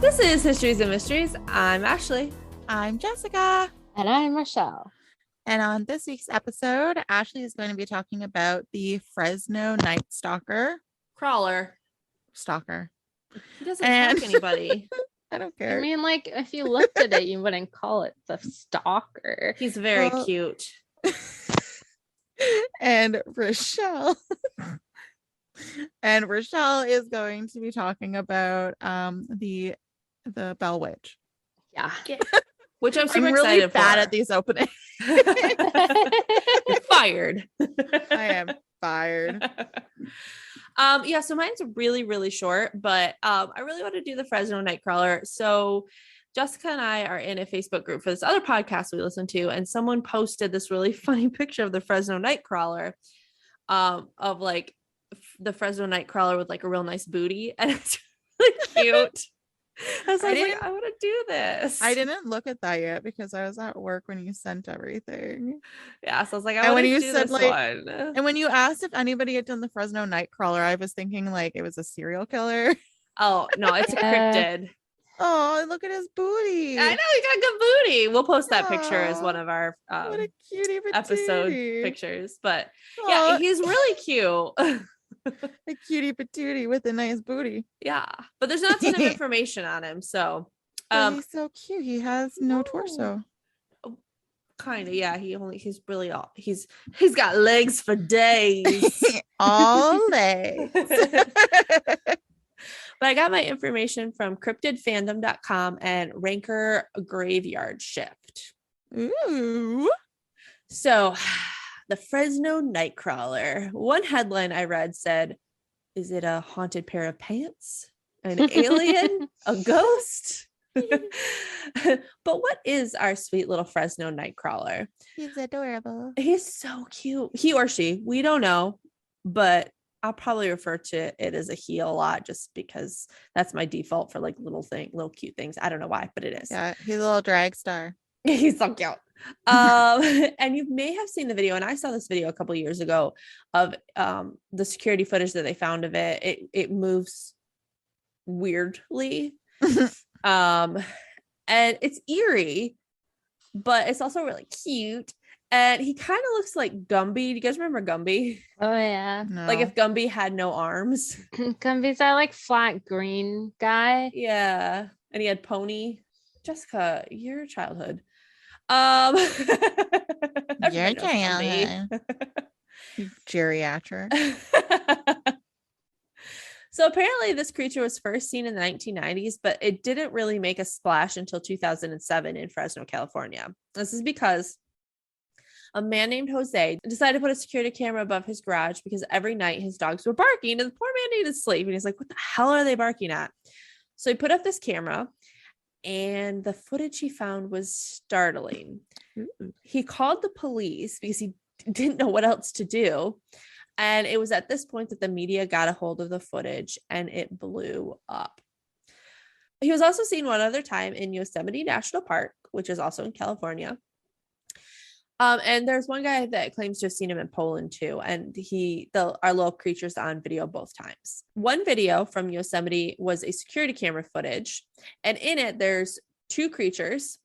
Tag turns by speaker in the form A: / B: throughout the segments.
A: This is Histories and Mysteries. I'm Ashley.
B: I'm Jessica.
C: And I'm Richelle.
B: And on this week's episode, Ashley is going to be talking about the Fresno Night Stalker. Stalker.
A: He doesn't stalk anybody.
B: I don't care.
C: I mean, like, if you looked at it, you wouldn't call it the Stalker.
A: He's very cute.
B: And Richelle. And Richelle is going to be talking about the Bell Witch.
C: Yeah.
A: Which I'm super
B: I'm really
A: excited
B: bad
A: for.
B: at these openings.
A: Fired.
B: I am fired.
A: Yeah, so mine's really, really short, but I really want to do the Fresno Night Crawler. So Jessica and I are in a Facebook group for this other podcast we listen to, and someone posted this really funny picture of the Fresno Night Crawler, of like the Fresno Night Crawler with like a real nice booty, and it's really cute. I was like, I want to do this.
B: I didn't look at that yet because I was at work when you sent everything.
A: Yeah, so I was like, I want to do this one.
B: And when you asked if anybody had done the Fresno Night Crawler, I was thinking like it was a serial killer.
A: Oh no, it's a cryptid.
B: Oh, look at his booty.
A: I know, he got good booty. We'll post that picture as one of our
B: what a cutie
A: episode pictures. But yeah, he's really cute.
B: A cutie patootie with a nice booty.
A: Yeah, but there's not a ton of information on him, so
B: he's so cute. He has no torso.
A: Kind of, yeah. He's got legs for days.
B: All legs.
A: But I got my information from cryptidfandom.com and Ranker Graveyard Shift.
B: Ooh.
A: So the Fresno Night Crawler. One headline I read said, is it a haunted pair of pants? An alien? A ghost? But what is our sweet little Fresno Night Crawler?
B: He's adorable.
A: He's so cute. He or she, we don't know, but I'll probably refer to it as a he a lot just because that's my default for like little cute things. I don't know why, but it is.
B: Yeah, he's a little drag star.
A: He's so cute. And you may have seen the video, and I saw this video a couple years ago of the security footage that they found of it. It moves weirdly. And it's eerie, but it's also really cute. And he kind of looks like Gumby. Do you guys remember Gumby?
C: Oh, yeah.
B: No.
A: Like if Gumby had no arms.
C: Gumby's that like flat green guy.
A: Yeah. And he had pony. Jessica, your childhood.
B: Your childhood. Geriatric.
A: So apparently this creature was first seen in the 1990s, but it didn't really make a splash until 2007 in Fresno, California. This is because a man named Jose decided to put a security camera above his garage because every night his dogs were barking and the poor man needed sleep. And he's like, what the hell are they barking at? So he put up this camera and the footage he found was startling. Ooh. He called the police because he didn't know what else to do. And it was at this point that the media got a hold of the footage and it blew up. He was also seen one other time in Yosemite National Park, which is also in California. And there's one guy that claims to have seen him in Poland too. And our little creature's on video both times. One video from Yosemite was a security camera footage. And in it, there's two creatures.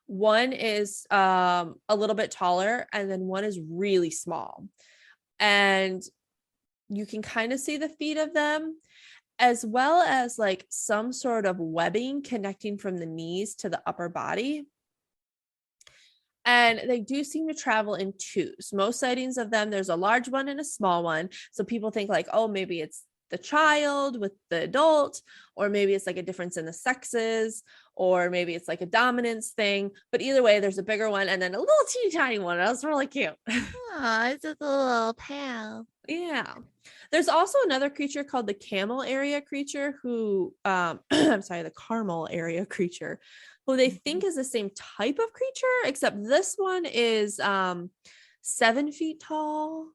A: One is a little bit taller and then one is really small. And you can kind of see the feet of them, as well as like some sort of webbing connecting from the knees to the upper body. And they do seem to travel in twos. Most sightings of them, there's a large one and a small one. So people think like, oh, maybe it's the child with the adult, or maybe it's like a difference in the sexes, or maybe it's like a dominance thing. But either way, there's a bigger one and then a little teeny tiny one. That was really cute.
B: Oh, it's just a little pal.
A: Yeah. There's also another creature called the camel area creature who, I'm sorry, the caramel area creature, who they think is the same type of creature, except this one is 7 feet tall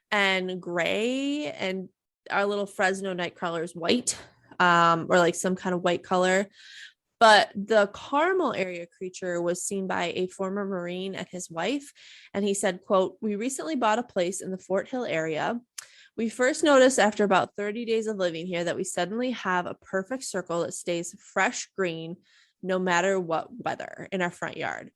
A: and gray, and our little Fresno Night Crawler is white, or like some kind of white color. But the caramel area creature was seen by a former Marine and his wife. And he said, quote, "We recently bought a place in the Fort Hill area. We first noticed after about 30 days of living here that we suddenly have a perfect circle that stays fresh green no matter what weather in our front yard.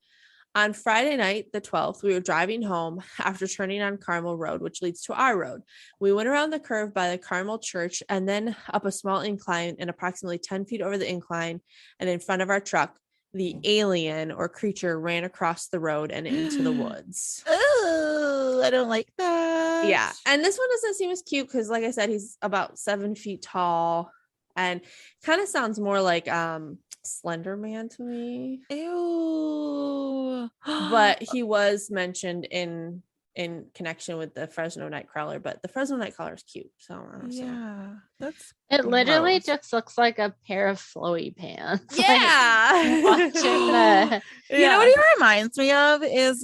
A: On Friday night, the 12th, we were driving home after turning on Carmel Road, which leads to our road. We went around the curve by the Carmel Church and then up a small incline, and approximately 10 feet over the incline and in front of our truck, the alien or creature ran across the road and into the woods.
B: Oh, I don't like that.
A: Yeah. And this one doesn't seem as cute because, like I said, he's about 7 feet tall and kind of sounds more like Slender Man to me.
B: Ew.
A: But he was mentioned in connection with the Fresno Night Crawler, but the Fresno Night Crawler is cute. So I don't know.
B: Yeah, that's
C: It literally
A: gross.
C: just looks like a pair of flowy pants.
A: Yeah.
C: Watching the
B: You know what he reminds me of is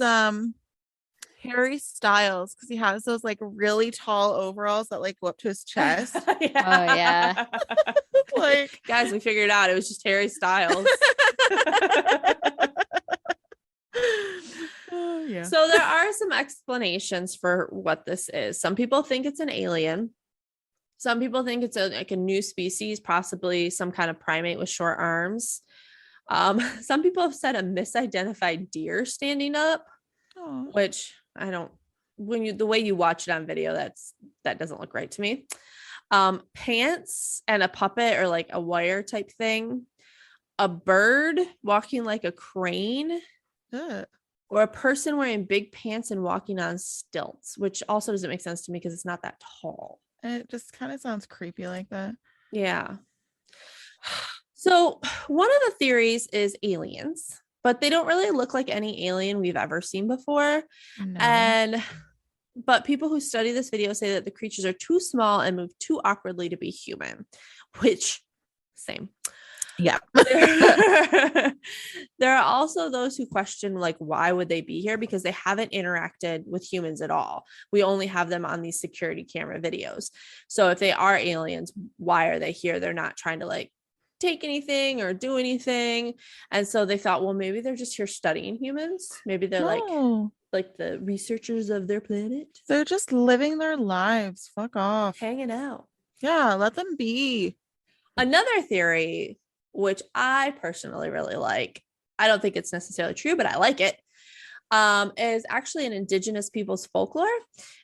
B: Harry Styles, because he has those like really tall overalls that like go up to his chest.
C: yeah.
B: Like,
A: guys, we figured out it was just Harry Styles.
B: oh, yeah.
A: So there are some explanations for what this is. Some people think it's an alien. Some people think it's like a new species, possibly some kind of primate with short arms. Some people have said a misidentified deer standing up, which I don't. The way you watch it on video, that doesn't look right to me. Pants and a puppet or like a wire type thing. A bird walking like a crane. Or a person wearing big pants and walking on stilts, which also doesn't make sense to me because it's not that tall.
B: It just kind of sounds creepy like that.
A: Yeah. So one of the theories is aliens, but they don't really look like any alien we've ever seen before.
B: No.
A: But people who study this video say that the creatures are too small and move too awkwardly to be human, which same.
B: Yeah.
A: There are also those who question, like, why would they be here? Because they haven't interacted with humans at all. We only have them on these security camera videos. So if they are aliens, why are they here? They're not trying to like take anything or do anything. And so they thought, well, maybe they're just here studying humans. Maybe they're like the researchers of their planet.
B: They're just living their lives. Fuck off.
A: Hanging out.
B: Yeah, let them be.
A: Another theory, which I personally really like, I don't think it's necessarily true, but I like it, is actually an indigenous people's folklore.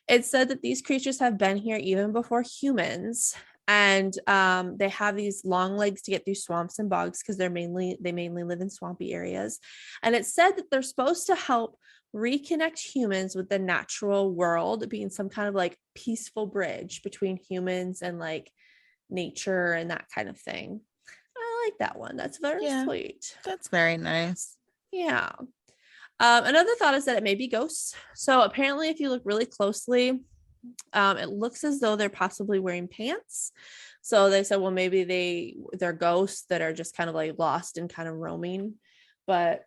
A: It said that these creatures have been here even before humans, and they have these long legs to get through swamps and bogs because they mainly live in swampy areas. And it said that they're supposed to help reconnect humans with the natural world, being some kind of like peaceful bridge between humans and like nature and that kind of thing. I like that one. That's very sweet.
B: That's very nice.
A: Yeah. Another thought is that it may be ghosts. So apparently if you look really closely, it looks as though they're possibly wearing pants. So they said, well, maybe they're ghosts that are just kind of like lost and kind of roaming, but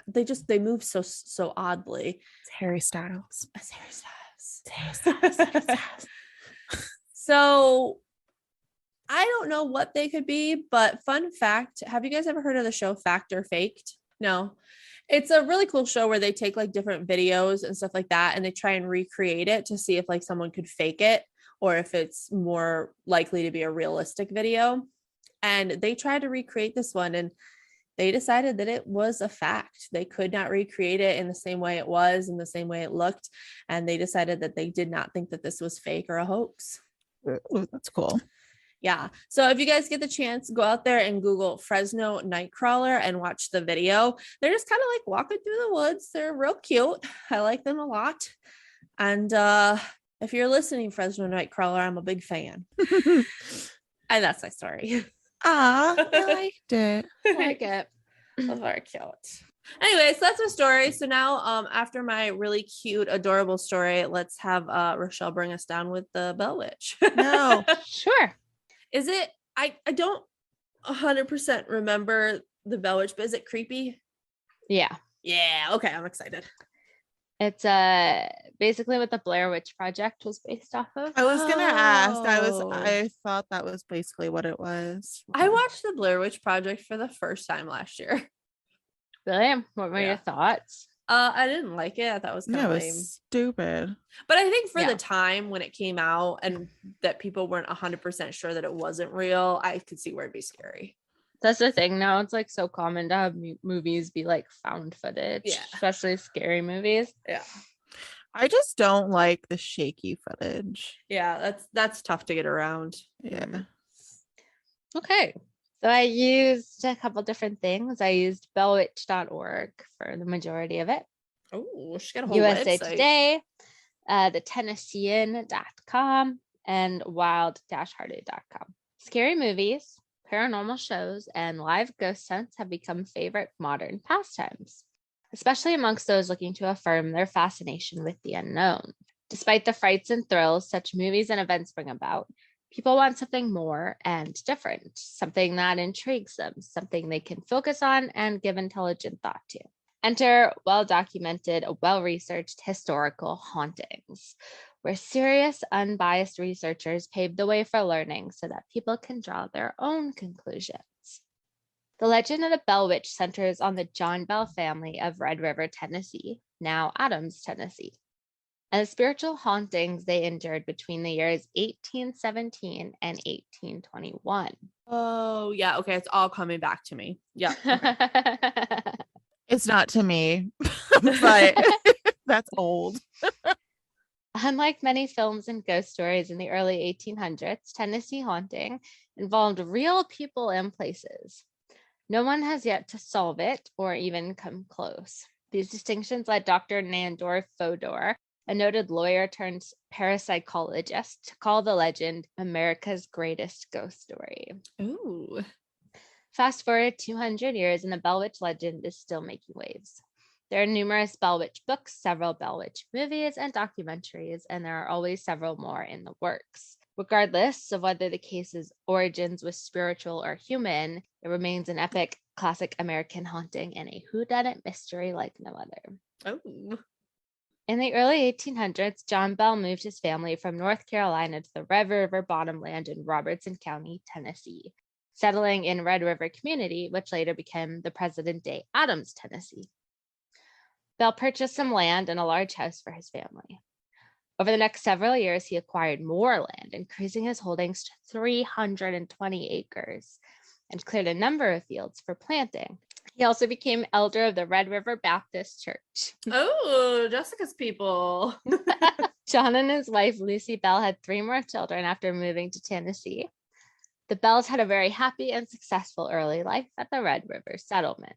A: they move so oddly.
B: It's Harry Styles.
A: It's Harry Styles. So I don't know what they could be, but fun fact, have you guys ever heard of the show Fact or Faked? No. It's a really cool show where they take like different videos and stuff like that, and they try and recreate it to see if like someone could fake it or if it's more likely to be a realistic video. And they tried to recreate this one, and they decided that it was a fact. They could not recreate it in the same way it was, in the same way it looked. And they decided that they did not think that this was fake or a hoax.
B: Ooh, that's cool.
A: Yeah. So if you guys get the chance, go out there and Google Fresno Night Crawler and watch the video. They're just kind of like walking through the woods. They're real cute. I like them a lot. And if you're listening, Fresno Night Crawler, I'm a big fan. And that's my story.
B: Ah, I liked it.
C: I like it.
A: That's very cute. Anyways, so that's my story. So now, after my really cute, adorable story, let's have Richelle bring us down with the Bell Witch.
B: No.
C: Sure.
A: Is it? I don't 100% remember the Bell Witch, but is it creepy?
C: Yeah.
A: Yeah. Okay, I'm excited.
C: It's basically what the Blair Witch Project was based off of.
B: I was gonna ask.
A: Oh.
B: I thought that was basically what it was.
A: I watched the Blair Witch Project for the first time last year.
C: Really? What were your thoughts?
A: I didn't like it. I thought it was kind
B: Yeah,
A: of
B: it
A: lame.
B: was stupid.
A: But I think for
C: Yeah.
A: the time when it came out and that people weren't 100% sure that it wasn't real, I could see where it'd be scary.
C: That's the thing now. It's like so common to have movies be like found footage,
A: Yeah.
C: especially scary movies.
A: Yeah.
B: I just don't like the shaky footage.
A: Yeah, that's tough to get around.
B: Yeah.
C: Okay. So I used a couple different things. I used bellwitch.org for the majority of it.
A: Oh, she got a whole
C: USA
A: website.
C: Today, the Tennessean.com, and wild-hearted.com. Scary movies, paranormal shows, and live ghost hunts have become favorite modern pastimes, especially amongst those looking to affirm their fascination with the unknown. Despite the frights and thrills such movies and events bring about, people want something more and different, something that intrigues them, something they can focus on and give intelligent thought to. Enter well-documented, well-researched historical hauntings, where serious, unbiased researchers pave the way for learning so that people can draw their own conclusions. The legend of the Bell Witch centers on the John Bell family of Red River, Tennessee, now Adams, Tennessee, and the spiritual hauntings they endured between the years 1817 and 1821.
A: Oh, yeah. Okay. It's all coming back to me. Yeah. Okay.
B: It's not to me, but that's old.
C: Unlike many films and ghost stories in the early 1800s, Tennessee haunting involved real people and places. No one has yet to solve it or even come close. These distinctions led Dr. Nandor Fodor, a noted lawyer turned parapsychologist, to call the legend America's greatest ghost story.
A: Ooh.
C: Fast forward 200 years and the Bell Witch legend is still making waves. There are numerous Bell Witch books, several Bell Witch movies and documentaries, and there are always several more in the works. Regardless of whether the case's origins was spiritual or human, it remains an epic, classic American haunting and a whodunit mystery like no other.
A: Oh.
C: In the early 1800s, John Bell moved his family from North Carolina to the Red River bottomland in Robertson County, Tennessee, settling in Red River Community, which later became the present-day Adams, Tennessee. Bell purchased some land and a large house for his family. Over the next several years, he acquired more land, increasing his holdings to 320 acres, and cleared a number of fields for planting. He also became elder of the Red River Baptist Church.
A: Oh, Jessica's people.
C: John and his wife, Lucy Bell, had 3 more children after moving to Tennessee. The Bells had a very happy and successful early life at the Red River settlement.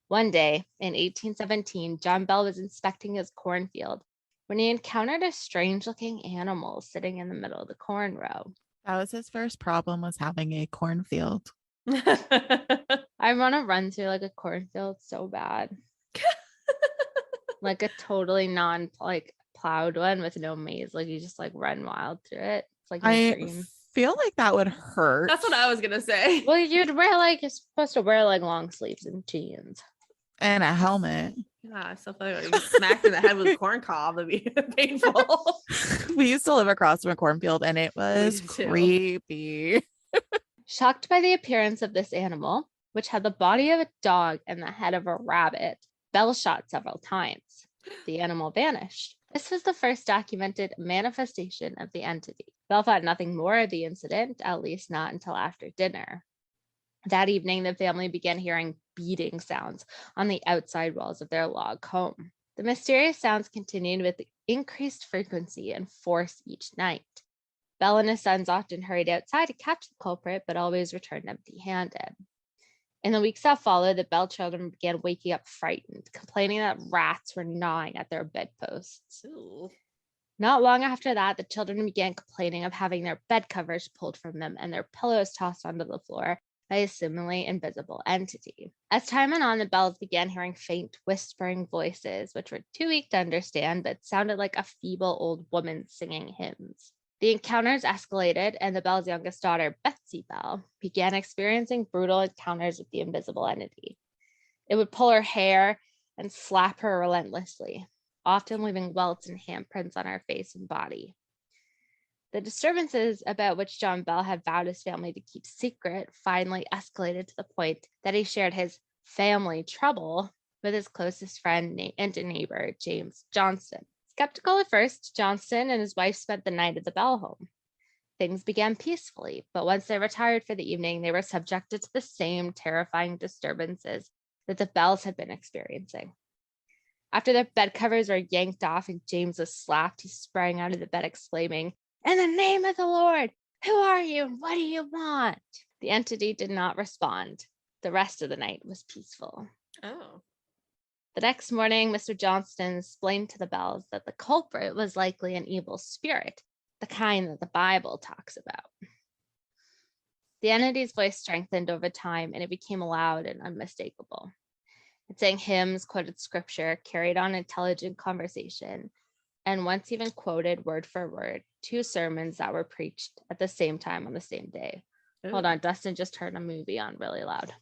C: One day, in 1817, John Bell was inspecting his cornfield when he encountered a strange-looking animal sitting in the middle of the corn row.
B: That was his first problem, was having a cornfield.
C: I want to run through like a cornfield so bad. Like a totally plowed one with no maze. Like you just like run wild through it. It's like my
B: I
C: dream.
B: feel like that would hurt.
A: That's what I was gonna say.
C: Well, you're supposed to wear like long sleeves and jeans.
B: And a helmet.
A: Yeah, I still feel like you smacked in the head with a corn cob. That'd be painful.
B: We used to live across from a cornfield and it was
A: did too.
B: creepy.
C: Shocked by the appearance of this animal, which had the body of a dog and the head of a rabbit, Bell shot several times. The animal vanished. This was the first documented manifestation of the entity. Bell thought nothing more of the incident, at least not until after dinner. That evening, the family began hearing beating sounds on the outside walls of their log home. The mysterious sounds continued with increased frequency and force each night. Bell and his sons often hurried outside to catch the culprit, but always returned empty-handed. In the weeks that followed, the Bell children began waking up frightened, complaining that rats were gnawing at their bedposts.
A: Ooh.
C: Not long after that, the children began complaining of having their bed covers pulled from them and their pillows tossed onto the floor by a seemingly invisible entity. As time went on, the Bells began hearing faint, whispering voices, which were too weak to understand, but sounded like a feeble old woman singing hymns. The encounters escalated, and the Bell's youngest daughter, Betsy Bell, began experiencing brutal encounters with the invisible entity. It would pull her hair and slap her relentlessly, often leaving welts and handprints on her face and body. The disturbances about which John Bell had vowed his family to keep secret finally escalated to the point that he shared his family trouble with his closest friend and neighbor, James Johnston. Skeptical at first, Johnston and his wife spent the night at the Bell home. Things began peacefully, but once they retired for the evening, they were subjected to the same terrifying disturbances that the Bells had been experiencing. After their bed covers were yanked off and James was slapped, he sprang out of the bed exclaiming, "In the name of the Lord, who are you and what do you want?" The entity did not respond. The rest of the night was peaceful.
A: Oh.
C: The next morning, Mr. Johnston explained to the Bells that the culprit was likely an evil spirit, the kind that the Bible talks about. The entity's voice strengthened over time, and it became loud and unmistakable. It sang hymns, quoted scripture, carried on intelligent conversation, and once even quoted word for word 2 sermons that were preached at the same time on the same day.
A: Ooh.
C: Hold on, Dustin just turned a movie on really loud.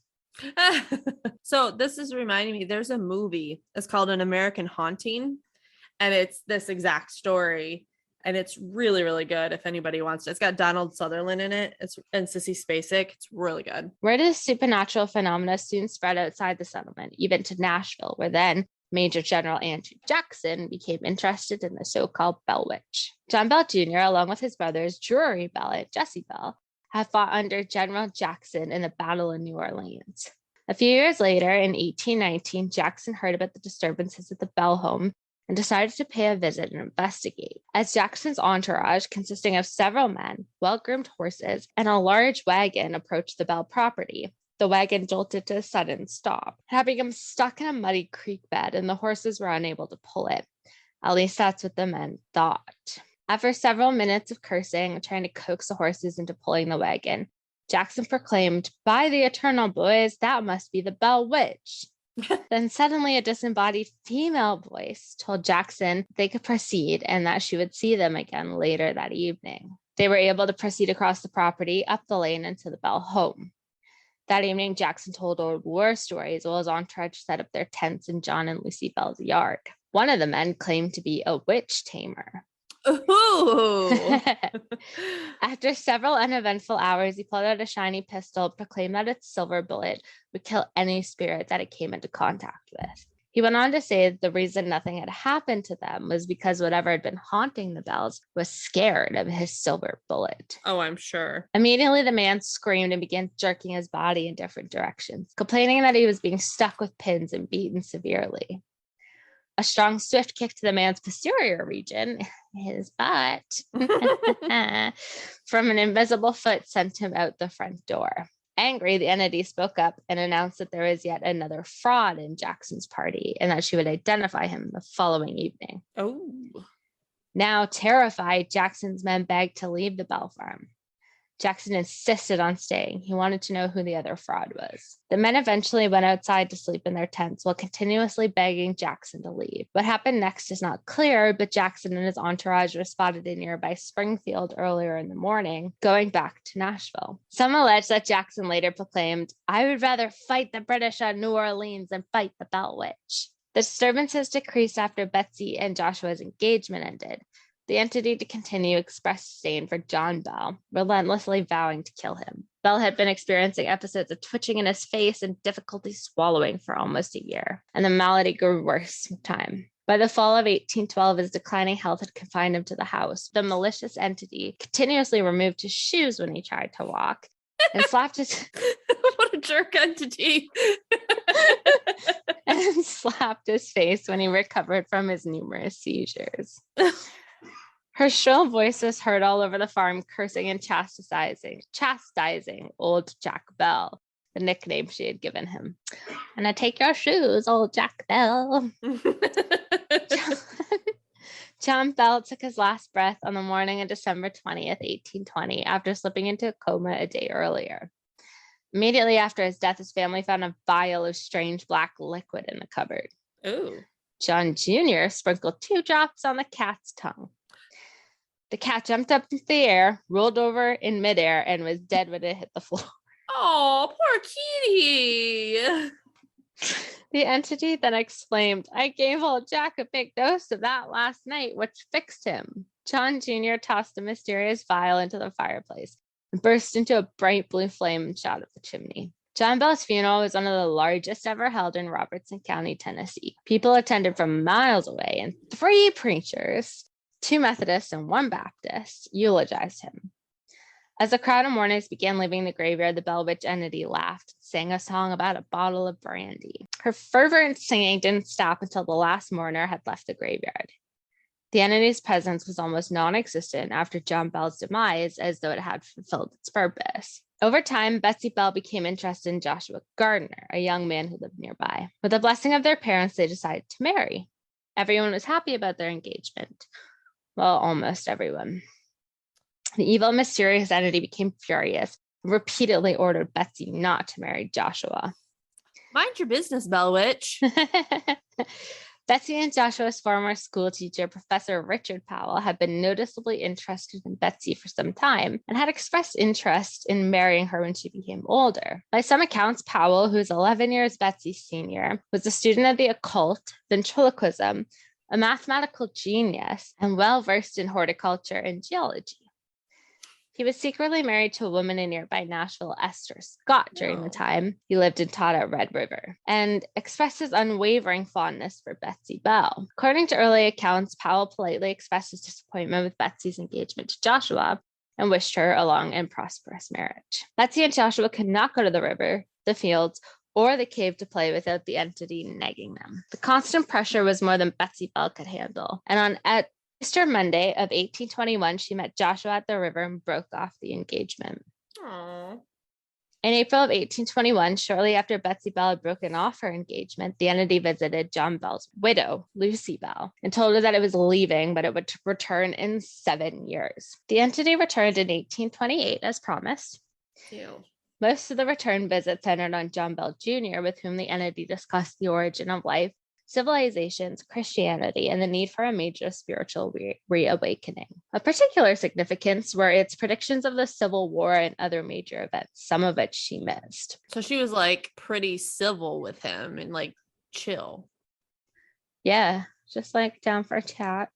A: So this is reminding me, there's a movie, it's called An American Haunting, and it's this exact story, and it's really, really good if anybody wants to. It's got Donald Sutherland in it, and Sissy Spacek. It's really good.
C: Word of supernatural phenomena soon spread outside the settlement, even to Nashville, where then Major General Andrew Jackson became interested in the so-called Bell Witch. John Bell Jr., along with his brothers Drury Bell and Jesse Bell, had fought under General Jackson in the Battle of New Orleans. A few years later, in 1819, Jackson heard about the disturbances at the Bell home and decided to pay a visit and investigate. As Jackson's entourage, consisting of several men, well-groomed horses, and a large wagon approached the Bell property, the wagon jolted to a sudden stop. It had become stuck in a muddy creek bed, and the horses were unable to pull it. At least that's what the men thought. After several minutes of cursing and trying to coax the horses into pulling the wagon, Jackson proclaimed, "By the eternal boys, that must be the Bell Witch." Then suddenly a disembodied female voice told Jackson they could proceed and that she would see them again later that evening. They were able to proceed across the property, up the lane, and to the Bell home. That evening, Jackson told old war stories while his entourage set up their tents in John and Lucy Bell's yard. One of the men claimed to be a witch tamer.
A: Ooh.
C: After several uneventful hours, he pulled out a shiny pistol, proclaimed that its silver bullet would kill any spirit that it came into contact with. He went on to say that the reason nothing had happened to them was because whatever had been haunting the Bells was scared of his silver bullet.
A: Oh, I'm sure.
C: Immediately, the man screamed and began jerking his body in different directions, complaining that he was being stuck with pins and beaten severely. A strong, swift kick to the man's posterior region, his butt, from an invisible foot sent him out the front door. Angry, the entity spoke up and announced that there was yet another fraud in Jackson's party and that she would identify him the following evening.
A: Oh.
C: Now terrified, Jackson's men begged to leave the Bell farm. Jackson insisted on staying. He wanted to know who the other fraud was. The men eventually went outside to sleep in their tents while continuously begging Jackson to leave. What happened next is not clear, but Jackson and his entourage were spotted in nearby Springfield earlier in the morning, going back to Nashville. Some allege that Jackson later proclaimed, "I would rather fight the British on New Orleans than fight the Bell Witch." The disturbances decreased after Betsy and Joshua's engagement ended. The entity to continue expressed disdain for John Bell, relentlessly vowing to kill him. Bell had been experiencing episodes of twitching in his face and difficulty swallowing for almost a year, and the malady grew worse with time. By the fall of 1812, his declining health had confined him to the house. The malicious entity continuously removed his shoes when he tried to walk and slapped his...
A: What a jerk entity.
C: and slapped his face when he recovered from his numerous seizures. Her shrill voice was heard all over the farm, cursing and chastising old Jack Bell, the nickname she had given him. "And I take your shoes, old Jack Bell." John Bell took his last breath on the morning of December 20th, 1820, after slipping into a coma a day earlier. Immediately after his death, his family found a vial of strange black liquid in the cupboard.
A: Ooh.
C: John Jr. sprinkled 2 drops on the cat's tongue. The cat jumped up into the air, rolled over in midair, and was dead when it hit the floor.
A: Oh, poor kitty.
C: The entity then exclaimed, "I gave old Jack a big dose of that last night, which fixed him." John Jr. tossed a mysterious vial into the fireplace and burst into a bright blue flame and shot up the chimney. John Bell's funeral was one of the largest ever held in Robertson County, Tennessee. People attended from miles away, and 3 preachers, 2 Methodists and 1 Baptist, eulogized him. As the crowd of mourners began leaving the graveyard, the Bell Witch entity laughed, sang a song about a bottle of brandy. Her fervent singing didn't stop until the last mourner had left the graveyard. The entity's presence was almost non-existent after John Bell's demise, as though it had fulfilled its purpose. Over time, Betsy Bell became interested in Joshua Gardner, a young man who lived nearby. With the blessing of their parents, they decided to marry. Everyone was happy about their engagement. Well, almost everyone. The evil, mysterious entity became furious and repeatedly ordered Betsy not to marry Joshua.
A: Mind your business, Bell Witch.
C: Betsy and Joshua's former school teacher, Professor Richard Powell, had been noticeably interested in Betsy for some time and had expressed interest in marrying her when she became older. By some accounts, Powell, who was 11 years Betsy's senior, was a student of the occult, ventriloquism, a mathematical genius, and well-versed in horticulture and geology. He was secretly married to a woman in nearby Nashville, Esther Scott, during the time he lived and taught at Red River, and expressed his unwavering fondness for Betsy Bell. According to early accounts, Powell politely expressed his disappointment with Betsy's engagement to Joshua and wished her a long and prosperous marriage. Betsy and Joshua could not go to the river, the fields, or the cave to play without the entity nagging them. The constant pressure was more than Betsy Bell could handle, and at Easter Monday of 1821, she met Joshua at the river and broke off the engagement.
A: Aww.
C: In April of 1821, shortly after Betsy Bell had broken off her engagement, the entity visited John Bell's widow, Lucy Bell, and told her that it was leaving, but it would return in 7 years. The entity returned in 1828 as promised.
A: Ew.
C: Most of the return visits centered on John Bell Jr., with whom the entity discussed the origin of life, civilizations, Christianity, and the need for a major spiritual reawakening. Of particular significance were its predictions of the Civil War and other major events, some of which she missed.
A: So she was like pretty civil with him and like chill.
C: Yeah, just like down for a chat.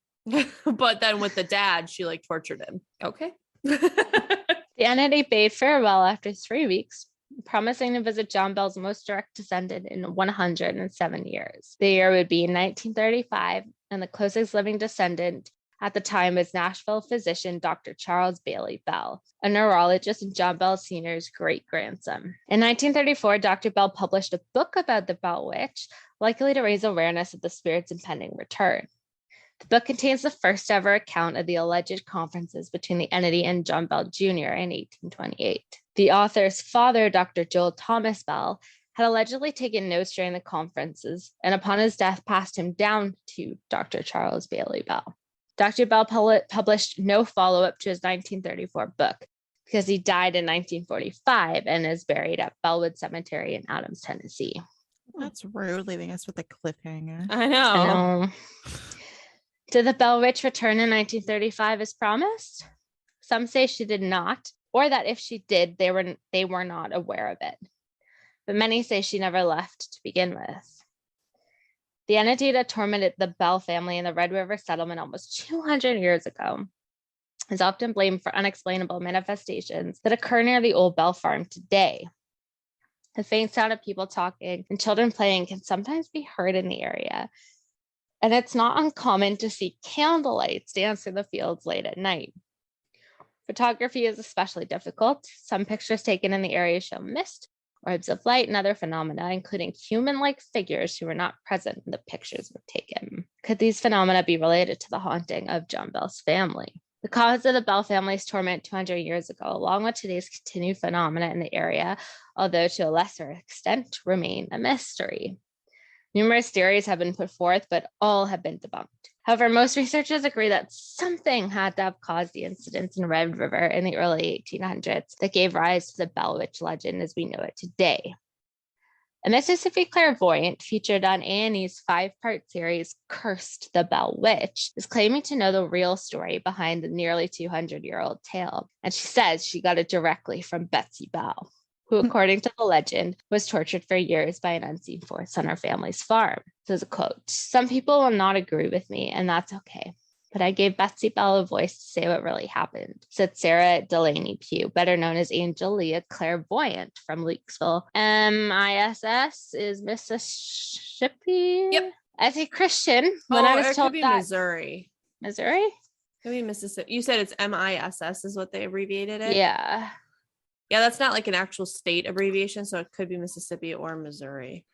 A: But then with the dad, she like tortured him. Okay.
C: The entity bade farewell after 3 weeks, promising to visit John Bell's most direct descendant in 107 years. The year would be 1935, and the closest living descendant at the time was Nashville physician Dr. Charles Bailey Bell, a neurologist and John Bell Sr.'s great-grandson. In 1934, Dr. Bell published a book about the Bell Witch, likely to raise awareness of the spirit's impending return. The book contains the first ever account of the alleged conferences between the entity and John Bell Jr. in 1828. The author's father, Dr. Joel Thomas Bell, had allegedly taken notes during the conferences, and upon his death passed him down to Dr. Charles Bailey Bell. Dr. Bell published no follow-up to his 1934 book because he died in 1945 and is buried at Bellwood Cemetery in Adams, Tennessee.
B: That's rude, leaving us with a cliffhanger.
A: I know.
C: I know. Did the Bell Witch return in 1935 as promised? Some say she did not, or that if she did, they were not aware of it. But many say she never left to begin with. The entity that tormented the Bell family in the Red River settlement almost 200 years ago is often blamed for unexplainable manifestations that occur near the old Bell farm today. The faint sound of people talking and children playing can sometimes be heard in the area, and it's not uncommon to see candlelights dance through the fields late at night. Photography is especially difficult. Some pictures taken in the area show mist, orbs of light, and other phenomena, including human-like figures who were not present when the pictures were taken. Could these phenomena be related to the haunting of John Bell's family? The cause of the Bell family's torment 200 years ago, along with today's continued phenomena in the area, although to a lesser extent, remain a mystery. Numerous theories have been put forth, but all have been debunked. However, most researchers agree that something had to have caused the incidents in Red River in the early 1800s that gave rise to the Bell Witch legend as we know it today. A Mississippi clairvoyant featured on A&E's 5-part series, Cursed the Bell Witch, is claiming to know the real story behind the nearly 200-year-old tale, and she says she got it directly from Betsy Bell, who, according to the legend, was tortured for years by an unseen force on her family's farm. This is a quote. "Some people will not agree with me, and that's okay. but I gave Betsy Bell a voice to say what really happened, said Sarah Delaney Pugh, better known as Angel Leah Clairvoyant from Leakesville. MISS is Mississippi.
A: Yep.
C: As a Christian, when I was told
A: could be
C: that
A: Missouri.
C: Missouri?
A: Could be Mississippi. You said it's MISS is what they abbreviated it?
C: Yeah.
A: Yeah, that's not like an actual state abbreviation, so it could be Mississippi or Missouri.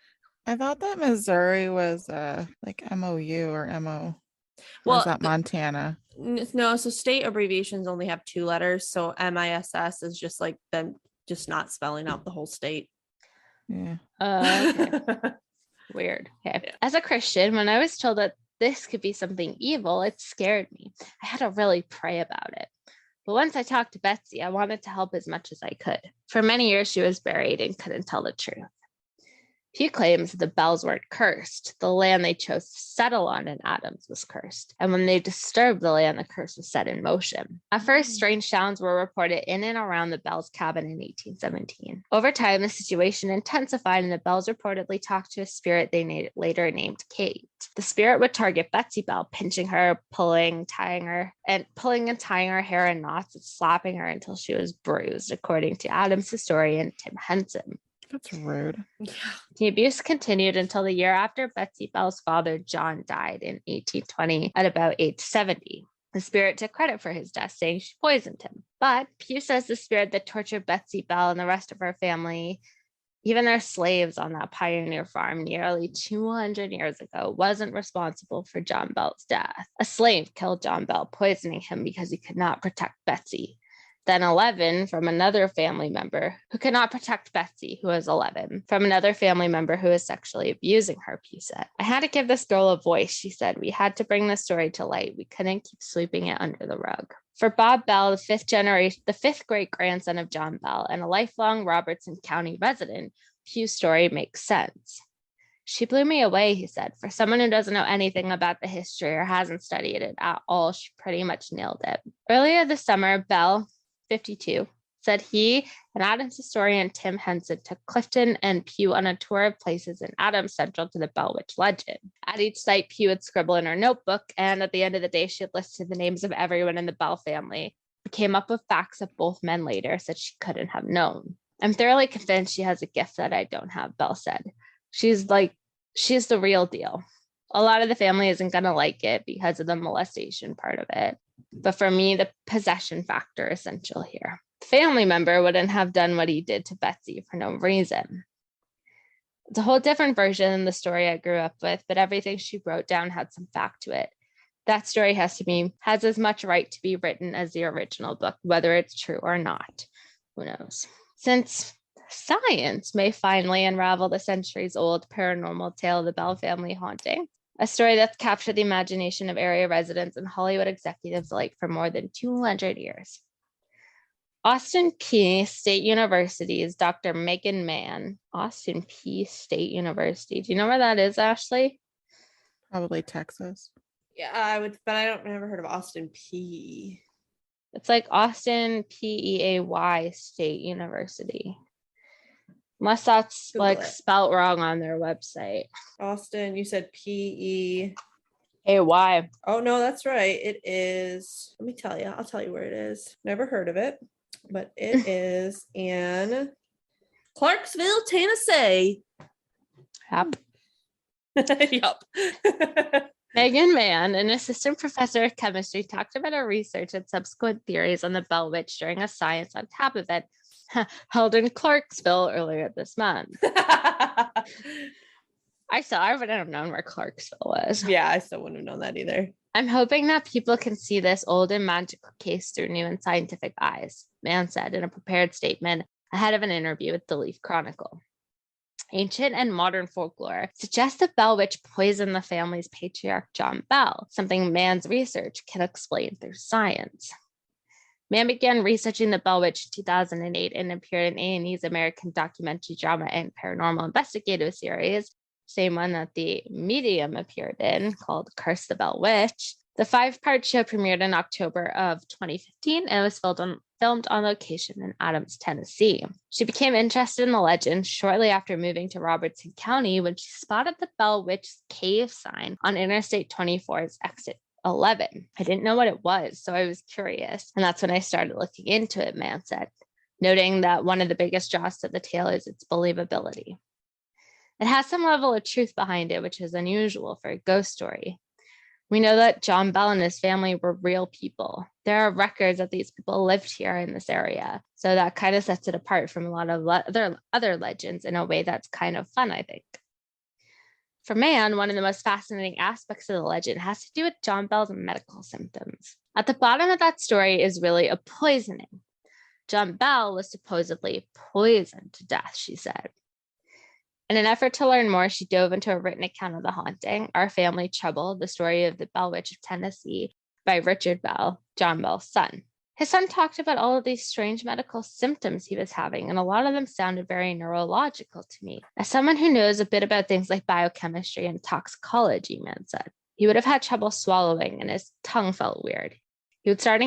B: I thought that Missouri was like MOU or MO. Or
A: Well,
B: is that Montana?
A: No, so state abbreviations only have 2 letters, so MISS is just like them just not spelling out the whole state.
B: Yeah.
C: Okay. Weird. Okay.
A: Yeah.
C: As a Christian, when I was told that this could be something evil, it scared me. I had to really pray about it. But once I talked to Betsy, I wanted to help as much as I could. For many years, she was buried and couldn't tell the truth. Pugh claims the Bells weren't cursed. The land they chose to settle on in Adams was cursed. And when they disturbed the land, the curse was set in motion. At first, strange sounds were reported in and around the Bells cabin in 1817. Over time, the situation intensified and the Bells reportedly talked to a spirit they later named Kate. The spirit would target Betsy Bell, pinching her, pulling and tying her hair in knots and slapping her until she was bruised, according to Adams historian Tim Henson.
B: That's rude.
A: Yeah.
C: The abuse continued until the year after Betsy Bell's father, John, died in 1820 at about age 70. The spirit took credit for his death, saying she poisoned him. But Pugh says the spirit that tortured Betsy Bell and the rest of her family, even their slaves on that pioneer farm nearly 200 years ago, wasn't responsible for John Bell's death. A slave killed John Bell, poisoning him because he could not protect Betsy. Then 11 from another family member who could not protect Betsy, who was 11, from another family member who was sexually abusing her, Pugh said. I had to give this girl a voice, she said. We had to bring the story to light. We couldn't keep sweeping it under the rug. For Bob Bell, the fifth great grandson of John Bell and a lifelong Robertson County resident, Pugh's story makes sense. She blew me away, he said. For someone who doesn't know anything about the history or hasn't studied it at all, she pretty much nailed it. Earlier this summer, Bell, 52, said he and Adams historian Tim Henson took Clifton and Pugh on a tour of places in Adams central to the Bell Witch legend. At each site, Pugh would scribble in her notebook, and at the end of the day, she had listed the names of everyone in the Bell family. She came up with facts that both men later said she couldn't have known. I'm thoroughly convinced she has a gift that I don't have, Bell said. She's the real deal. A lot of the family isn't going to like it because of the molestation part of it. But for me, the possession factor is essential here. The family member wouldn't have done what he did to Betsy for no reason. It's a whole different version than the story I grew up with, but everything she wrote down had some fact to it. That story has as much right to be written as the original book, whether it's true or not. Who knows? Since science may finally unravel the centuries-old paranormal tale of the Bell family haunting, a story that's captured the imagination of area residents and Hollywood executives alike for more than 200 years. Austin P. State University's Dr. Megan Mann. Austin P. State University. Do you know where that is, Ashley?
B: Probably Texas.
A: Yeah, I would, but I don't never heard of Austin P.
C: It's like Austin Peay State University. Unless that's
A: Google
C: like
A: it.
C: spelt wrong on their website.
A: Austin, you said P-E.
C: AY.
A: Oh, no, that's right. It is, let me tell you. I'll tell you where it is. Never heard of it, but it is in Clarksville, Tennessee.
C: Yep.
A: Yup.
C: Megan Mann, an assistant professor of chemistry, talked about her research and subsequent theories on the Bell Witch during a Science on Tap event held in Clarksville earlier this month. I would have known where Clarksville was.
A: Yeah, I still wouldn't have known that either.
C: I'm hoping that people can see this old and magical case through new and scientific eyes, Mann said in a prepared statement ahead of an interview with the Leaf Chronicle. Ancient and modern folklore suggests that Bell Witch poisoned the family's patriarch John Bell, something Mann's research can explain through science. Mann began researching the Bell Witch in 2008 and appeared in A&E's American documentary drama and paranormal investigative series, same one that the Medium appeared in, called Curse the Bell Witch. The 5-part show premiered in October of 2015 and was filmed on location in Adams, Tennessee. She became interested in the legend shortly after moving to Robertson County when she spotted the Bell Witch cave sign on Interstate 24's exit 11. I didn't know what it was, so I was curious. And that's when I started looking into it, Mann said, noting that one of the biggest draws to the tale is its believability. It has some level of truth behind it, which is unusual for a ghost story. We know that John Bell and his family were real people. There are records that these people lived here in this area. So that kind of sets it apart from a lot of other legends in a way that's kind of fun, I think. For Mann, one of the most fascinating aspects of the legend has to do with John Bell's medical symptoms. At the bottom of that story is really a poisoning. John Bell was supposedly poisoned to death, she said. In an effort to learn more, she dove into a written account of the haunting, Our Family Trouble, the story of the Blair Witch of Tennessee, by Richard Bell, John Bell's son. His son talked about all of these strange medical symptoms he was having, and a lot of them sounded very neurological to me. As someone who knows a bit about things like biochemistry and toxicology, Mann said, he would have had trouble swallowing and his tongue felt weird. He would start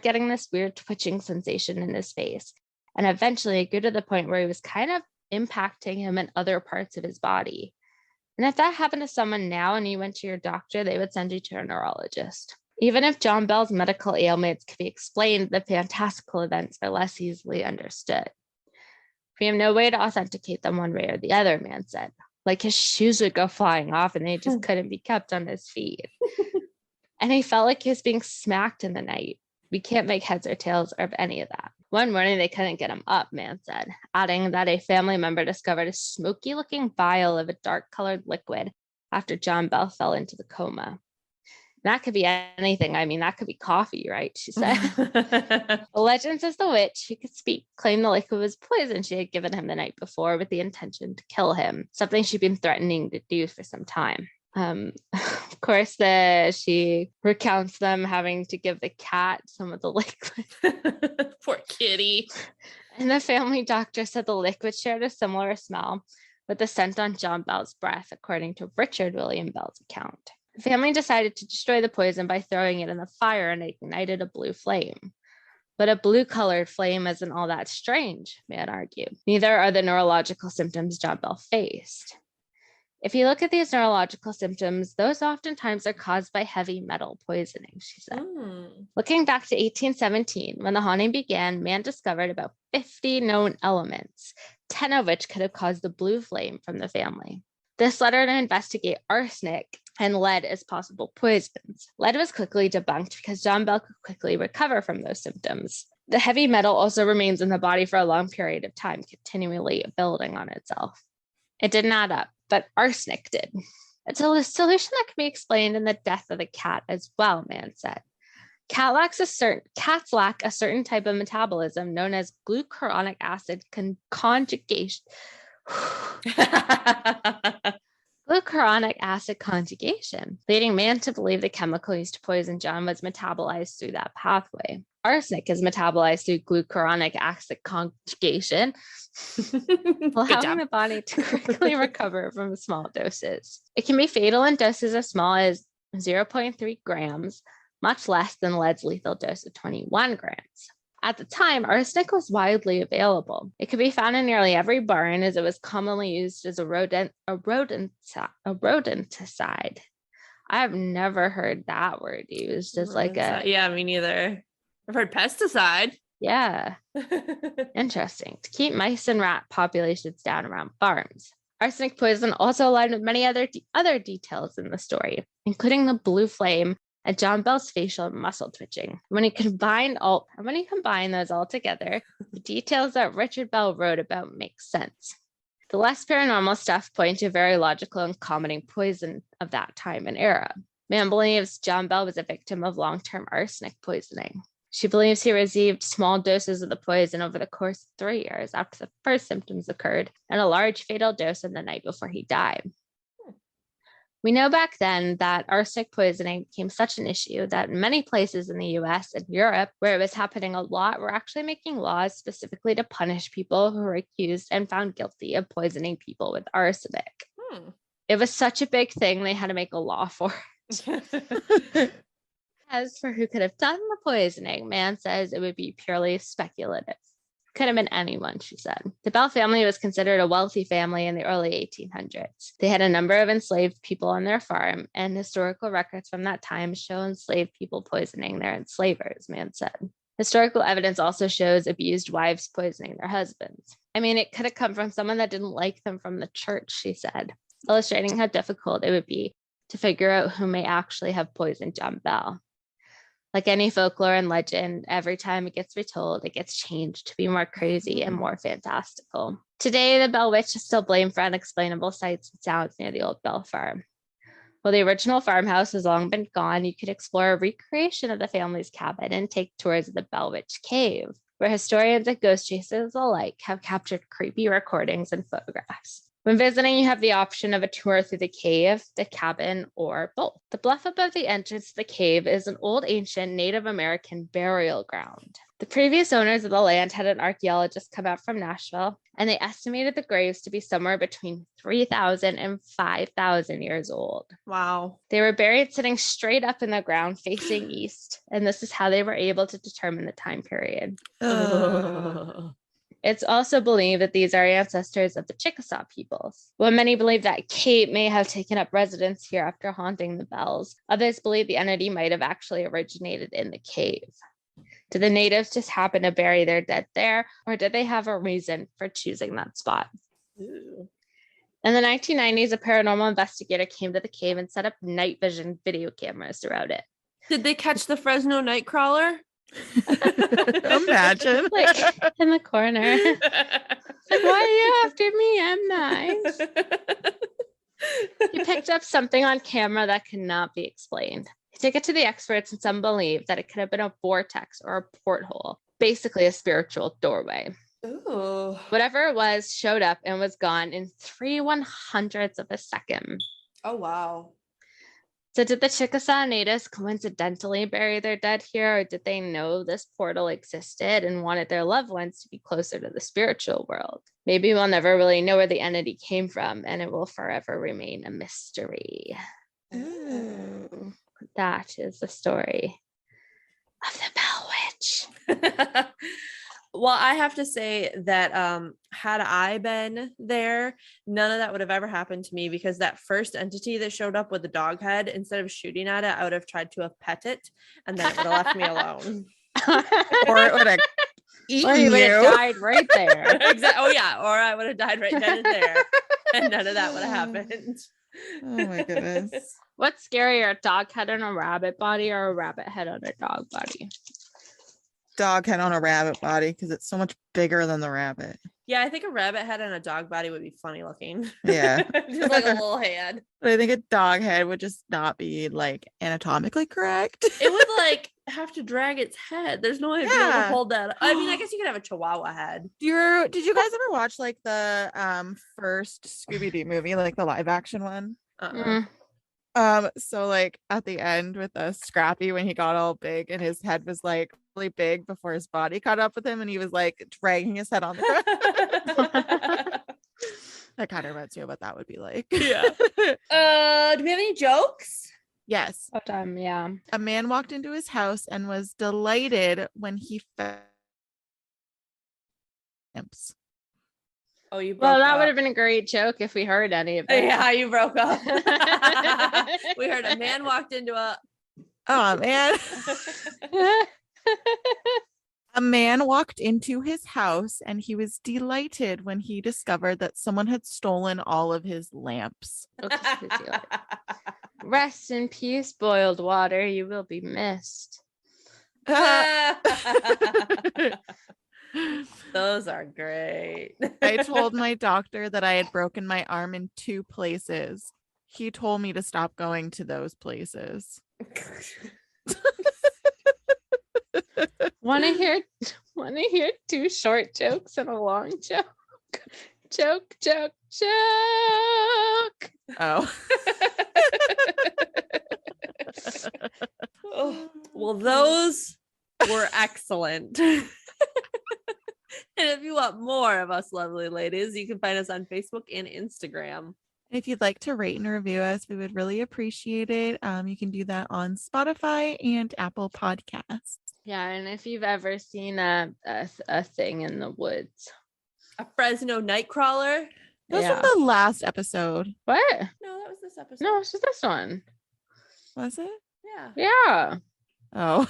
C: getting this weird twitching sensation in his face, and eventually it grew to the point where he was kind of impacting him in other parts of his body. And if that happened to someone now and you went to your doctor, they would send you to a neurologist. Even if John Bell's medical ailments could be explained, the fantastical events are less easily understood. We have no way to authenticate them one way or the other, Mann said. Like his shoes would go flying off and they just couldn't be kept on his feet. And he felt like he was being smacked in the night. We can't make heads or tails of any of that. One morning they couldn't get him up, Mann said, adding that a family member discovered a smoky-looking vial of a dark-colored liquid after John Bell fell into the coma. That could be anything. I mean, that could be coffee, right? She said. The legend says the witch, who could speak, claimed the liquid was poison she had given him the night before with the intention to kill him, something she'd been threatening to do for some time. Of course, she recounts them having to give the cat some of the liquid.
A: Poor kitty.
C: And the family doctor said the liquid shared a similar smell with the scent on John Bell's breath, according to Richard William Bell's account. The family decided to destroy the poison by throwing it in the fire and it ignited a blue flame. But a blue-colored flame isn't all that strange, Mann argued. Neither are the neurological symptoms John Bell faced. If you look at these neurological symptoms, those oftentimes are caused by heavy metal poisoning, she said. Looking back to 1817, when the haunting began, Mann discovered about 50 known elements, 10 of which could have caused the blue flame from the family. This led her to investigate arsenic and lead as possible poisons. Lead was quickly debunked because John Bell could quickly recover from those symptoms. The heavy metal also remains in the body for a long period of time, continually building on itself. It didn't add up, but arsenic did. It's a solution that can be explained in the death of the cat as well, Mann said. Cats lack a certain type of metabolism known as glucuronic acid conjugation. Glucuronic acid conjugation, leading Mann to believe the chemical used to poison John was metabolized through that pathway. Arsenic is metabolized through glucuronic acid conjugation, allowing the body to quickly recover from small doses. It can be fatal in doses as small as 0.3 grams, much less than lead's lethal dose of 21 grams. At the time, arsenic was widely available. It could be found in nearly every barn as it was commonly used as a rodenticide. I've never heard that word used as like a...
A: Yeah, me neither. I've heard pesticide.
C: Yeah. Interesting. To keep mice and rat populations down around farms. Arsenic poison also aligned with many other details in the story, including the blue flame and John Bell's facial and muscle twitching. When you combine those all together, the details that Richard Bell wrote about make sense. The less paranormal stuff point to a very logical and common poison of that time and era. Mann believes John Bell was a victim of long-term arsenic poisoning. She believes he received small doses of the poison over the course of 3 years after the first symptoms occurred, and a large fatal dose on the night before he died. We know back then that arsenic poisoning became such an issue that many places in the US and Europe where it was happening a lot were actually making laws specifically to punish people who were accused and found guilty of poisoning people with arsenic. It was such a big thing, they had to make a law for it. As for who could have done the poisoning, Mann says it would be purely speculative. Could have been anyone, she said. The Bell family was considered a wealthy family in the early 1800s. They had a number of enslaved people on their farm, and historical records from that time show enslaved people poisoning their enslavers, Mann said. Historical evidence also shows abused wives poisoning their husbands. I mean, it could have come from someone that didn't like them from the church, she said, illustrating how difficult it would be to figure out who may actually have poisoned John Bell. Like any folklore and legend, every time it gets retold, it gets changed to be more crazy and more fantastical. Today, the Bell Witch is still blamed for unexplainable sights and sounds near the old Bell farm. While the original farmhouse has long been gone, you could explore a recreation of the family's cabin and take tours of the Bell Witch Cave, where historians and ghost chasers alike have captured creepy recordings and photographs. When visiting, you have the option of a tour through the cave, the cabin, or both. The bluff above the entrance to the cave is an old ancient Native American burial ground. The previous owners of the land had an archaeologist come out from Nashville, and they estimated the graves to be somewhere between 3,000 and 5,000 years old.
A: Wow.
C: They were buried sitting straight up in the ground facing east, and this is how they were able to determine the time period. It's also believed that these are ancestors of the Chickasaw peoples. While many believe that Kate may have taken up residence here after haunting the Bells, others believe the entity might have actually originated in the cave. Did the natives just happen to bury their dead there, or did they have a reason for choosing that spot?
A: Ooh.
B: In
C: In the 1990s, a paranormal investigator came to the cave and set up night vision video cameras throughout it.
A: Did they catch the Fresno Night Crawler?
B: Imagine.
C: Like in the corner. Like, why are you after me? I'm nice. He picked up something on camera that cannot be explained. He took it to the experts, and some believe that it could have been a vortex or a porthole, basically a spiritual doorway.
A: Ooh.
C: Whatever it was showed up and was gone in 3/100ths of a second.
A: Oh, wow.
C: So did the Chickasaw natives coincidentally bury their dead here, or did they know this portal existed and wanted their loved ones to be closer to the spiritual world? Maybe we'll never really know where the entity came from, and it will forever remain a mystery.
B: Ooh.
C: That is the story of the Bell Witch.
A: Well, I have to say that had I been there, none of that would have ever happened to me, because that first entity that showed up with the dog head, instead of shooting at it, I would have tried to have pet it, and then it would have left me alone.
B: Or it would have eaten
C: Or you would have
B: you.
C: died right there.
A: Exactly. Oh yeah, or I would have died right then and there, and none of that would have happened.
B: Oh my goodness.
C: What's scarier, a dog head on a rabbit body or a rabbit head on a dog body?
B: Dog head on a rabbit body, because it's so much bigger than the rabbit.
A: Yeah, I think a rabbit head and a dog body would be funny looking.
B: Yeah.
A: Just like a little hand.
B: But I think a dog head would just not be like anatomically correct.
A: It would like have to drag its head. There's no way to be able to
B: Yeah.
A: hold that. I mean, I guess you could have a chihuahua head.
B: Did you guys ever watch like the first Scooby-Doo movie, like the live action one? So like at the end with Scrappy, when he got all big and his head was like really big before his body caught up with him, and he was like dragging his head on the ground. That kind of reminds me of what that would be like.
A: Yeah. Do we have any jokes?
B: Yes.
C: Yeah.
B: A man walked into his house and was delighted when he found imps.
A: Oh, you broke
C: Well, that
A: up.
C: would have been a great joke if we heard any of it.
A: Yeah, you broke up. We heard a man walked into a.
B: Oh man. A man walked into his house and he was delighted when he discovered that someone had stolen all of his lamps.
C: Rest in peace, boiled water. You will be missed.
A: Those are great.
B: I told my doctor that I had broken my arm in 2 places. He told me to stop going to those places.
C: Want to hear 2 short jokes and a long joke? Joke.
B: Oh.
A: Oh, well, those were excellent. And if you want more of us lovely ladies, you can find us on Facebook and Instagram.
B: If you'd like to rate and review us, we would really appreciate it. You can do that on Spotify and Apple Podcasts.
C: Yeah, and if you've ever seen a thing in the woods.
A: A Fresno Night Crawler.
B: That was from the last episode.
C: What?
A: No, that was this episode.
C: No, it's just this one.
B: Was it?
A: Yeah.
C: Yeah.
B: Oh.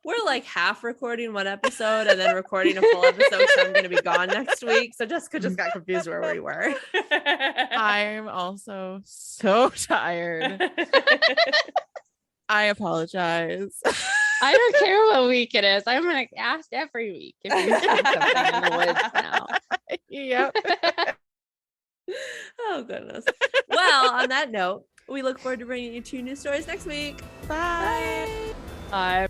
A: We're like half recording one episode and then recording a full episode, so I'm going to be gone next week. So Jessica just got confused where we were.
B: I'm also so tired. I apologize.
C: I don't care what week it is. I'm going to ask every week if you've seen something in the woods now.
B: Yep.
A: Oh, goodness. Well, on that note, we look forward to bringing you 2 new stories next week.
B: Bye.
C: Bye.